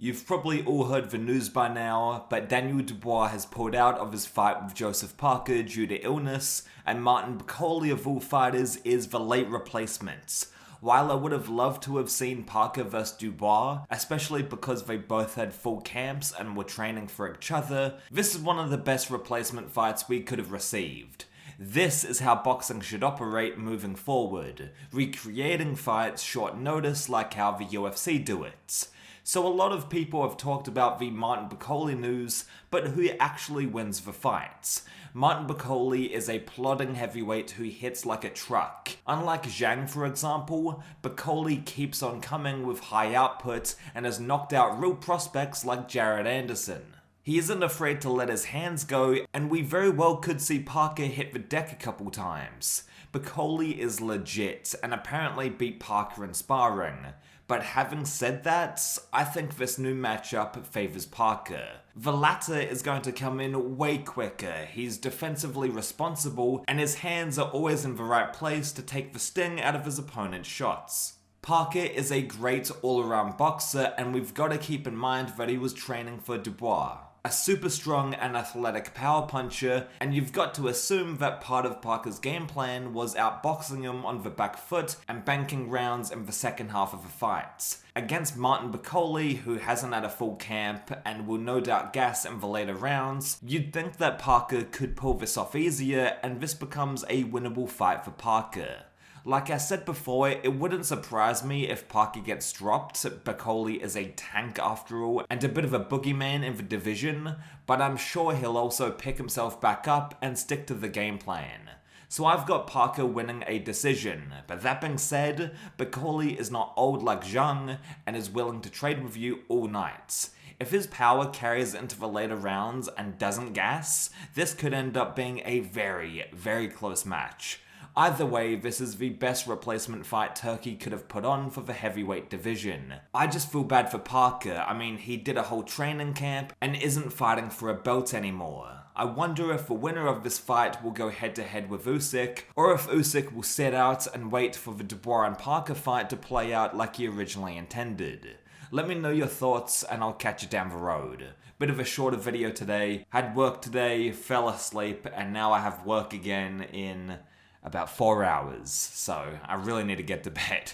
You've probably all heard the news by now, but Daniel Dubois has pulled out of his fight with Joseph Parker due to illness, and Martin Bakole of all fighters is the late replacement. While I would have loved to have seen Parker vs Dubois, especially because they both had full camps and were training for each other, this is one of the best replacement fights we could have received. This is how boxing should operate moving forward, recreating fights short notice like how the UFC do it. So a lot of people have talked about the Martin Bakole news, but who actually wins the fights? Martin Bakole is a plodding heavyweight who hits like a truck. Unlike Zhang, for example, Bakole keeps on coming with high output and has knocked out real prospects like Jared Anderson. He isn't afraid to let his hands go, and we very well could see Parker hit the deck a couple times. Bakole is legit, and apparently beat Parker in sparring. But having said that, I think this new matchup favours Parker. The latter is going to come in way quicker, he's defensively responsible, and his hands are always in the right place to take the sting out of his opponent's shots. Parker is a great all-around boxer, and we've got to keep in mind that he was training for Dubois, a super strong and athletic power puncher, and you've got to assume that part of Parker's game plan was outboxing him on the back foot and banking rounds in the second half of the fight. Against Martin Bakole, who hasn't had a full camp and will no doubt gas in the later rounds, you'd think that Parker could pull this off easier, and this becomes a winnable fight for Parker. Like I said before, it wouldn't surprise me if Parker gets dropped. Bakole is a tank after all, and a bit of a boogeyman in the division, but I'm sure he'll also pick himself back up and stick to the game plan. So I've got Parker winning a decision, but that being said, Bakole is not old like Zhang and is willing to trade with you all night. If his power carries into the later rounds and doesn't gas, this could end up being a very, very close match. Either way, this is the best replacement fight Turkey could have put on for the heavyweight division. I just feel bad for Parker. I mean, he did a whole training camp and isn't fighting for a belt anymore. I wonder if the winner of this fight will go head to head with Usyk, or if Usyk will sit out and wait for the Dubois and Parker fight to play out like he originally intended. Let me know your thoughts and I'll catch you down the road. Bit of a shorter video today. Had work today, fell asleep, and now I have work again in about 4 hours, so I really need to get to bed.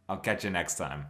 I'll catch you next time.